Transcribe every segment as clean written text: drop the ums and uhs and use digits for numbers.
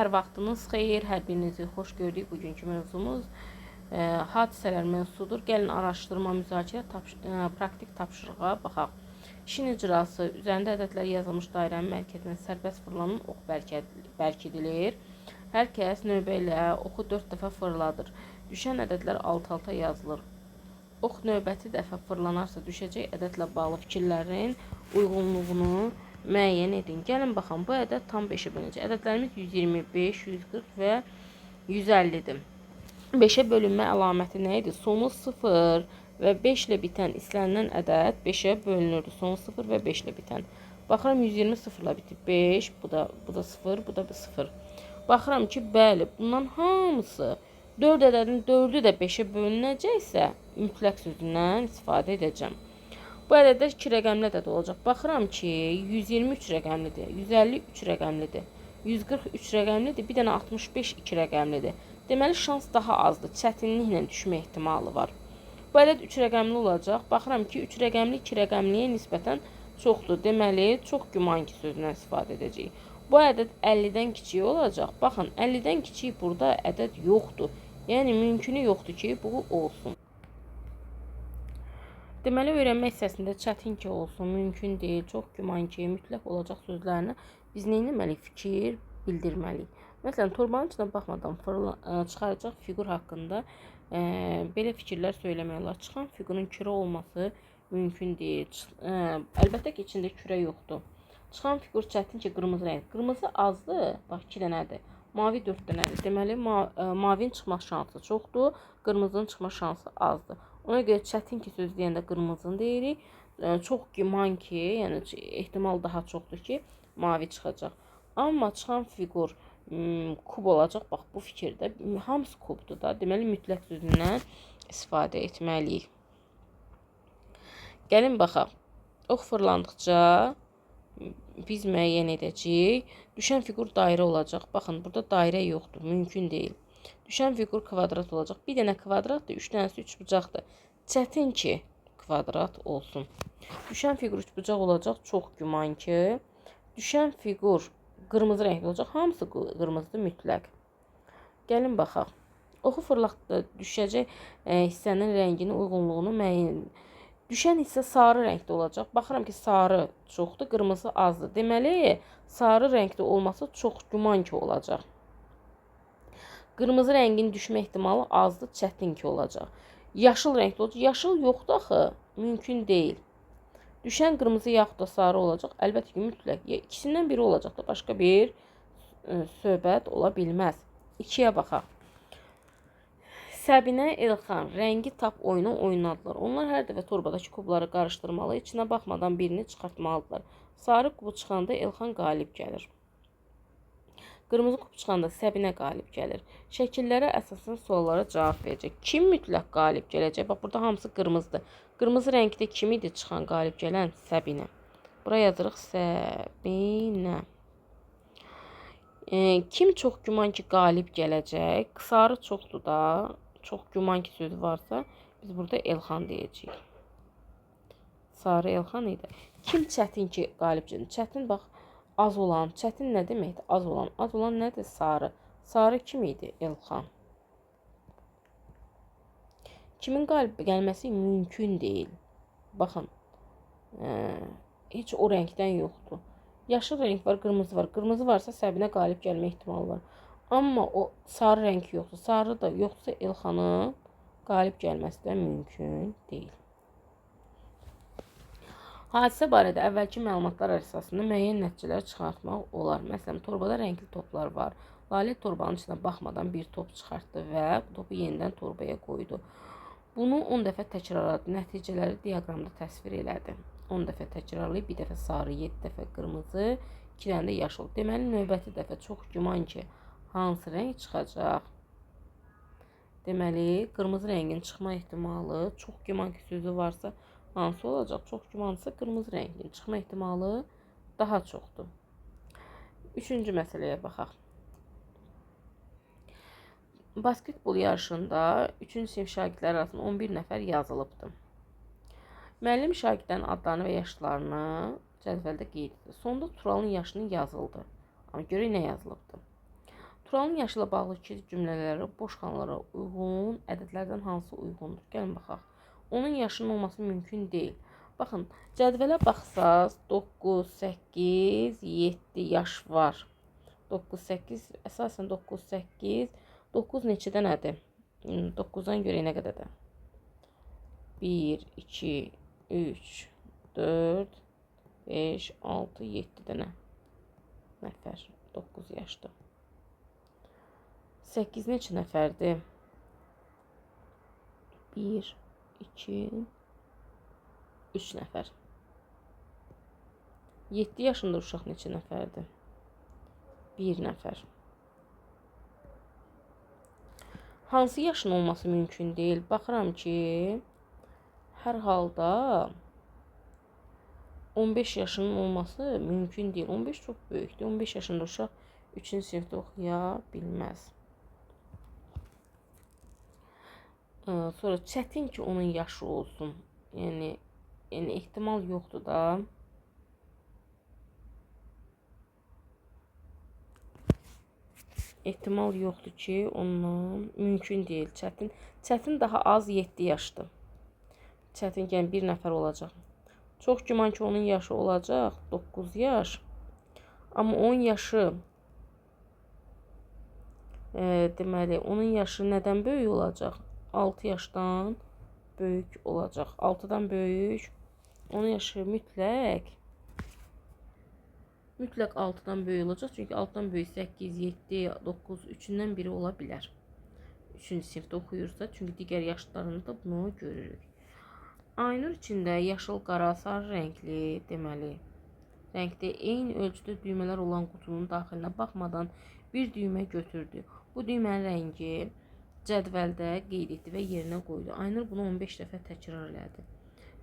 Hər vaxtınız xeyir, hər birinizi xoş gördük. Bugünkü mövzumuz hadisələr mövzusudur. Gəlin araşdırma, müzakirə, praktik tapşırığa baxaq. İşin icrası üzərində ədədlər yazılmış dairənin mərkəzinə sərbəst fırlanan ox bərkidilir. Hər kəs növbə ilə oxu 4 dəfə fırladır. Düşən ədədlər alt-alta yazılır. Ox növbəti dəfə fırlanarsa düşəcək ədədlə bağlı fikirlərin uyğunluğunu müəyyən edin. Gəlin baxın, bu ədəd tam 5-ə bölünəcək. Ədədlərimiz 125, 140 və 150-dir. 5-ə bölünmə əlaməti nə idi? Sonu 0 və 5 ilə bitən istənilən ədəd 5-ə bölünürdü. Sonu 0 və 5 ilə bitən. Baxıram 120 0 ilə bitib 5, bu da 0, bu da 0. Baxıram ki, bəli, bundan hamısı 4 ədədin 4-ü də 5-ə bölünəcəksə, mütləq sözündən istifadə edəcəm. Bu ədədlər 2 rəqəmli ədəd olacaq. Baxıram ki, 123 rəqəmlidir, 153 rəqəmlidir, 143 rəqəmlidir, bir dənə 65 2 rəqəmlidir. Deməli, şans daha azdır, çətinliklə düşmə ehtimalı var. Bu ədəd 3 rəqəmli olacaq. Baxıram ki, 3 rəqəmli 2 rəqəmliyə nisbətən çoxdur. Deməli, çox güman ki sözündən istifadə edəcəyik. Bu ədəd 50-dən kiçik olacaq. Baxın, 50-dən kiçik burada ədəd yoxdur. Yəni, mümkünü yoxdur ki, bu olsun. Deməli, öyrənmə hissəsində çətin ki olsun, mümkün deyil, çox güman ki, mütləq olacaq sözlərinə biz nə etməliyik? Fikir bildirməliyik. Məsələn, torbanın içinə baxmadan çıxaracaq fiqur haqqında belə fikirlər söyləmək olar. Çıxan fiqurun kürə olması mümkün deyil. Əlbəttə ki, içində kürə yoxdur. Çıxan fiqur çətin ki, qırmızı rəng. Qırmızı azdır, bax 2 dənədir. Mavi 4 dənədir. Deməli, mavinin çıxma şansı çoxdur, qırmızının çıxma şansı azdır. Ona görə çətin ki söz deyəndə qırmızını deyirik. Çox güman ki, yəni ehtimal daha çoxdur ki, mavi çıxacaq. Amma çıxan fiqur kub olacaq. Bax, bu fikirdə hamısı kubdur da. Deməli, mütləq sözündən istifadə etməliyik. Gəlin baxaq. Ox fırlandıqca biz müəyyən edəcəyik. Düşən fiqur dairə olacaq. Baxın, burada dairə yoxdur, mümkün deyil. Düşən fiqur kvadrat olacaq. Bir dənə kvadratdır, 3 dənəsi üçbucaqdır. Çətin ki, kvadrat olsun. Düşən fiqur üçbucaq olacaq, çox güman ki. Düşən fiqur qırmızı rəngli olacaq. Hamısı qırmızıdır mütləq. Gəlin baxaq. Oxu fırlatdı, düşəcək hissənin rənginin uyğunluğunu müəyyən edin. Düşən hissə sarı rəngdə olacaq. Baxıram ki, sarı çoxdur, qırmızı azdır. Deməli, sarı rəngdə olması çox güman ki olacaq. Qırmızı rəngin düşmə ehtimalı azdır, çətin ki olacaq. Yaşıl rəngli olacaq. Yaşıl yoxdur axı, mümkün deyil. Düşən qırmızı yaxud da sarı olacaq. Əlbəttə ki, mütləq. İkisindən biri olacaq da, başqa bir söhbət ola bilməz. 2-yə baxaq. Səbinə, Elxan rəngi tap oyunu oynadılar. Onlar hər dəfə torbadakı kubları qarışdırmalı, içinə baxmadan birini çıxartmalıdırlar. Sarı kubu çıxanda Elxan qalib gəlir. Qırmızı kub çıxanda Səbinə qalib gəlir. Şəkillərə əsasən suallara cavab verəcək. Kim mütləq qalib gələcək? Bax, burada hamısı qırmızıdır. Qırmızı rəngdə kim idi çıxan qalib gələn? Səbinə. Bura yazırıq Səbinə. Kim çox güman ki qalib gələcək? Sarı çoxdur da. Çox güman ki sözü varsa biz burada Elxan deyəcəyik. Sarı Elxan idi. Kim çətin ki qalib gələcək? Çətin bax. Az olan, çətin nə deməkdir? Az olan. Az olan nədir? Sarı. Sarı kim idi? Elxan. Kimin qalib gəlməsi mümkün deyil. Baxın. Heç o rəngdən yoxdur. Yaşıl rəng var, qırmızı var. Qırmızı varsa Səbinə qalib gəlmə ehtimalı var. Amma o sarı rəng yoxdur. Sarı da yoxsa Elxanın qalib gəlməsi də mümkün deyil. Hadisə barədə əvvəlki məlumatlar əsasında müəyyən nəticələr çıxartmaq olar. Məsələn, torbada rəngli toplar var. Lalə torbanın içinə baxmadan bir top çıxartdı və bu topu yenidən torbaya qoydu. Bunu 10 dəfə təkrarladı. Nəticələri diaqramda təsvir elədi. 10 dəfə təkrarlayıb, bir dəfə sarı, 7 dəfə qırmızı, 2 dənə də yaşıl. Deməli, növbəti dəfə çox güman ki, hansı rəng çıxacaq? Deməli, qırmızı rəngin çıxma ehtimalı çox güman ki sözü varsa hansı olacaq? Çox gümansa qırmızı rəngin çıxma ehtimalı daha çoxdur. Üçüncü məsələyə baxaq. Basketbol yarışında 3-cü sinif şagirdləri arasında 11 nəfər yazılıbdır. Müəllim şagirdlərin adlarını və yaşlarını cədvəldə qeyd edir. Sonda Turalın yaşını yazıldı. Amma görək nə yazılıbdır. Turalın yaşı ilə bağlı ikiz cümlələri boş xanalara uyğun ədədlərdən hansı uyğundur? Gəlin baxaq. Onun yaşının olması mümkün deyil. Baxın, cədvələ baxsaz 9, 8, 7 yaş var. 9, 8, əsasən 9, 8, 9 neçədə nədir? 9-dan görə nə qədərdir? 1, 2, 3, 4, 5, 6, 7 dənə nəfər. 9 yaşdır. 8 neçə nəfərdir? 1, 2, 3 nəfər. 7 yaşında uşaq neçə nəfərdir? 1 nəfər. Hansı yaşın olması mümkün deyil? Baxıram ki, hər halda 15 yaşının olması mümkün deyil. 15 çox böyükdür. 15 yaşında uşaq 3-cü sinifdə oxuya bilməz. Sonra çətin ki onun yaşı olsun. Yəni ehtimal yoxdur da. Ehtimal yoxdur ki, ondan mümkün deyil. Çətin daha az 7 yaşdır. Çətin yəni bir nəfər olacaq. Çox güman ki onun yaşı olacaq 9 yaş. Amma 10 yaşı deməli onun yaşı nədən böyük olacaq? 6 yaşdan böyük olacaq. 6-dan böyük. Onun yaşı mütləq 6-dan böyük olacaq. Çünki 6-dan böyük 8, 7, 9, 3-dən biri ola bilər. 3-cü sinifdə oxuyursa. Çünki digər yaşlarını da bunu görürük. Aynur içində yaşıl, qara, sarı rəngli deməli rəngdə eyni ölçüdə düymələr olan qutunun daxilinə baxmadan bir düymə götürdü. Bu düymənin rəngi cədvəldə qeyd etdi və yerinə qoydu. Aynur bunu 15 dəfə təkrar elədi.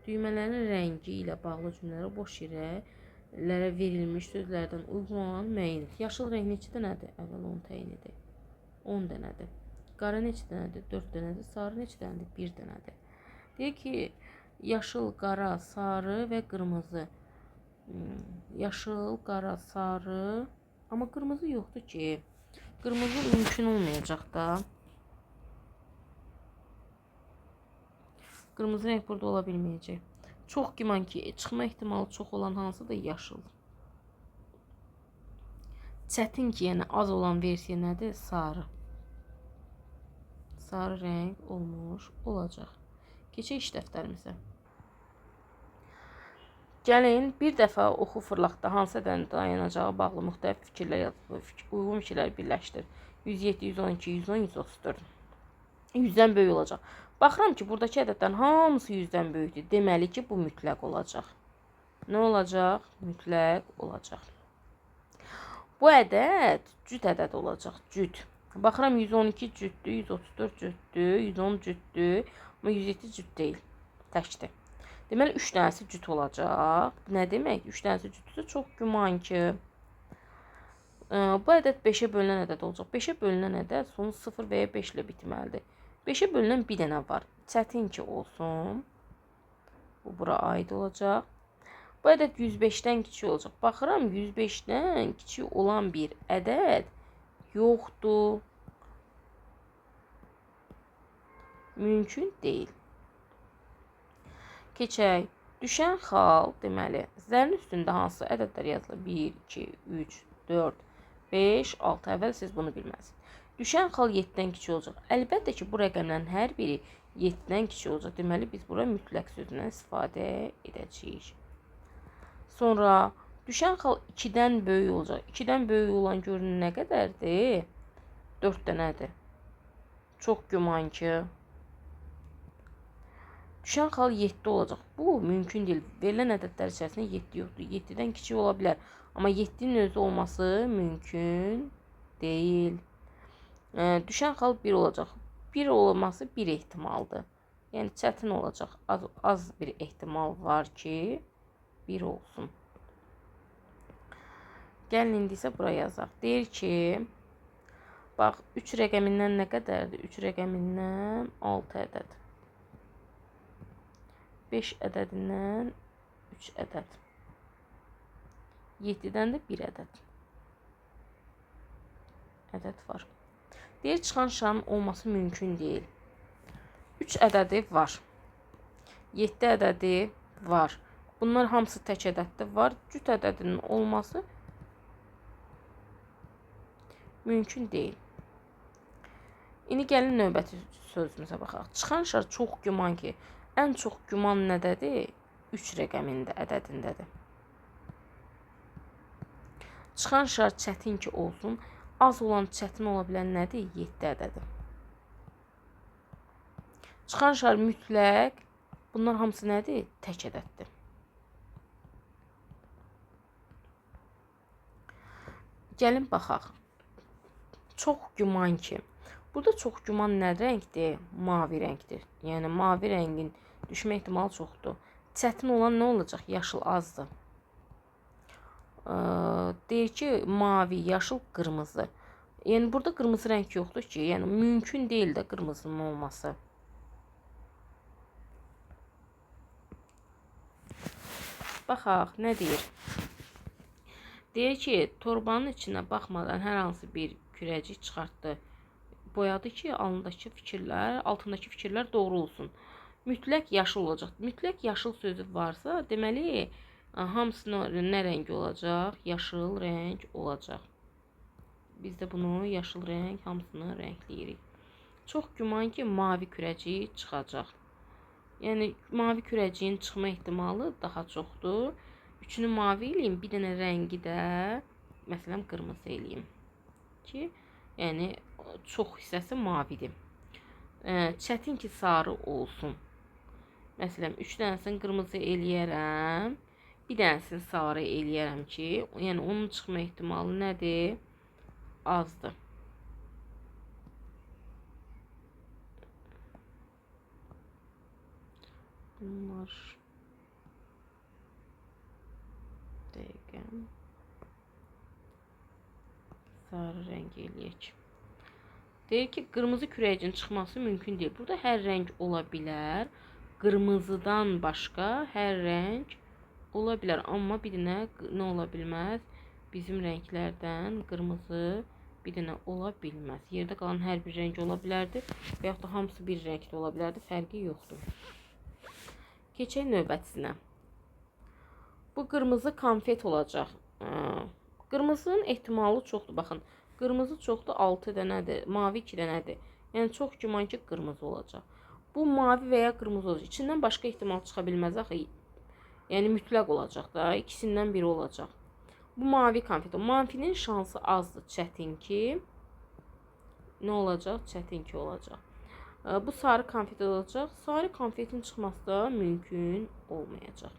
Düymələrin rəngi ilə bağlı cümlələri boş yerlərə verilmiş sözlərdən uyğun olan müəyyən et. Yaşıl rəng neçə dənədir? Əvvəl 10 təyin edək. 10 dənədir. Qara neçə dənədir? 4 dənədir. Sarı neçə dənədir? 1 dənədir. Deyir ki, yaşıl, qara, sarı və qırmızı. Yaşıl, qara, sarı. Amma qırmızı yoxdur ki. Qırmızı mümkün olmayacaq da. Qırmızı rəng burada ola bilməyəcək. Çox güman ki, çıxma ehtimalı çox olan hansıdır? Yaşıl. Çətin ki, yəni az olan versiya nədir? Sarı. Sarı rəng olmuş olacaq. Keçək iş dəftərimizə. Gəlin bir dəfə oxu fırlaqda hansı ədədin dayanacağı bağlı müxtəlif fikirlər yazılıb. Uyğun fikirlər birləşdir. 107, 112, 110, 134. 100-dən böyük olacaq. Baxıram ki, buradakı ədədlərin hamısı 100-dən böyükdür. Deməli ki, bu mütləq olacaq. Nə olacaq? Mütləq olacaq. Bu ədəd cüt ədəd olacaq. Cüt. Baxıram 112 cütdür, 134 cütdür, 110 cütdür. Amma 107 cüt deyil. Təkdir. Deməli 3 dənəsi cüt olacaq. Nə demək? 3 dənəsi cütdürsə çox güman ki bu ədəd 5-ə bölünən ədəd olacaq. 5-ə bölünən ədəd sonu 0 və ya 5 ilə bitməlidir. 5-ə bölünən bir dənə var. Çətin ki olsun. Bu bura aid olacaq. Bu ədəd 105-dən kiçik olacaq. Baxıram 105-dən kiçik olan bir ədəd yoxdur. Mümkün deyil. Keçək. Düşən xal, deməli, zərin üstündə hansı ədədlər yazılır? 1, 2, 3, 4, 5, 6. Əvvəl siz bunu bilməlisiniz. Düşən xal 7-dən kiçik olacaq. Əlbəttə ki, bu rəqəmlərin hər biri 7-dən kiçik olacaq. Deməli, biz bura mütləq sözündən istifadə edəcəyik. Sonra, düşən xal 2-dən böyük olacaq. 2-dən böyük olan görünür nə qədərdir? 4 dənədir. Çox güman ki. Düşən xal 7 olacaq. Bu mümkün deyil. Verilən ədədlər içərisində 7 yoxdur. 7-dən kiçik ola bilər. Amma 7-nin özü olması mümkün deyil. Düşən xal 1 olacaq. 1 olması bir ehtimaldır. Yəni çətin olacaq. Az bir ehtimal var ki 1 olsun. Gəlin indi isə buraya yazaq. Deyir ki, bax 3 rəqəmindən nə qədərdir? 3 rəqəmindən 6 ədəd. 5 ədədindən 3 ədəd. 7-dən də 1 ədəd. ədəd var. Deyir, çıxan şarın olması mümkün deyil. 3 ədədi var. 7 ədədi var. Bunlar hamısı tək ədəddə var. Cüt ədədinin olması mümkün deyil. İndi gəlin növbəti sözümüzə baxaq. Çıxan şar çox güman ki, ən çox güman nədədir? 3 rəqəmində, ədədindədir. Çıxan şar çətin ki olsun. Az olan çətin ola bilən nədir? 7 ədədi. Çıxan şar mütləq. Bunlar hamısı nədir? Tək ədəddir. Gəlin baxaq. Çox güman ki. Burada çox güman nə rəngdir? Mavi rəngdir. Yəni mavi rəngin düşmə ehtimalı çoxdur. Çətin olan nə olacaq? Yaşıl azdır. Deyir ki, mavi, yaşıl, qırmızı. Yəni burada qırmızı rəng yoxdur ki, yəni mümkün deyil də qırmızının olması. Baxaq, nə deyir? Deyir ki, torbanın içinə baxmadan hər hansı bir kürəcik çıxartdı. Boyadı ki, altındakı fikirlər doğru olsun. Mütləq yaşıl olacaq. Mütləq yaşıl sözü varsa, deməli, hamısının nə rəngi olacaq? Yaşıl rəng olacaq. Biz də bunu yaşıl rəng hamısını rəngləyirik. Çox güman ki, mavi kürəcik çıxacaq. Yəni, mavi kürəciyin çıxma ehtimalı daha çoxdur. Üçünü mavi eləyim, bir dənə rəngi də, məsələn, qırmızı eləyim. Ki, yəni, çox hissəsi mavidir. Çətin ki, sarı olsun. Məsələn, 3 dənəsini qırmızı eləyərəm. Bir dənəsini sarı eləyərəm ki, yəni onun çıxma ehtimalı nədir? Azdır. Bunlar dəqiqə sarı rəng eləyək. Deyir ki, qırmızı kürəyicinin çıxması mümkün deyil. Burada hər rəng ola bilər. Qırmızıdan başqa hər rəng ola bilər. Amma bir dənə nə ola bilməz? Bizim rənglərdən qırmızı bir dənə ola bilməz. Yerdə qalan hər bir rəng ola bilərdi. Və yaxud da hamısı bir rəngdə ola bilərdi. Fərqi yoxdur. Keçək növbətisinə. Bu qırmızı konfet olacaq. Qırmızının ehtimalı çoxdur. Baxın. Qırmızı çoxdur, 6 dənədir, mavi 2 dənədir. Yəni, çox güman ki, qırmızı olacaq. Bu, mavi və ya qırmızı olacaq. İçindən başqa ehtimal çıxa bilməz axı. Yəni, mütləq olacaq da, ikisindən biri olacaq. Bu, mavi konfet. Mavinin şansı azdır, çətin ki. Nə olacaq? Çətin ki olacaq. Bu, sarı konfet olacaq. Sarı konfetin çıxması da mümkün olmayacaq.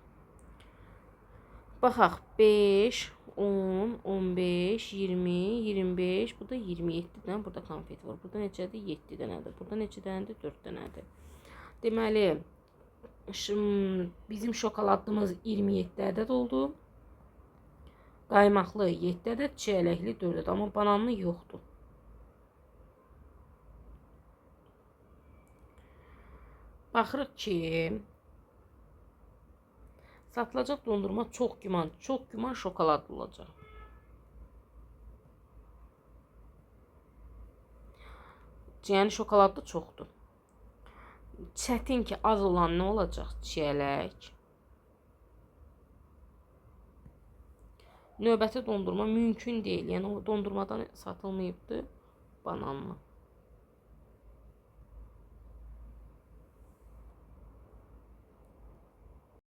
Baxaq, 5, 10, 15, 20, 25, burada 27 dənə burada konfet var. Burada neçədir? 7 dənədir. Burada neçə dənədir? 4 dənədir. Deməli, bizim şokoladımız 27 ədəd oldu. Qaymaqlı 7 ədəd, çiyələkli 4 ədəd. Amma bananlı yoxdur. Baxırıq ki, satılacaq dondurma çox güman şokoladlı olacaq. Yəni şokoladlı çoxdur. Çətin ki, az olan nə olacaq? Çiyələk. Növbəti dondurma mümkün deyil. Yəni o dondurmadan satılmayıbdır. Bananlı.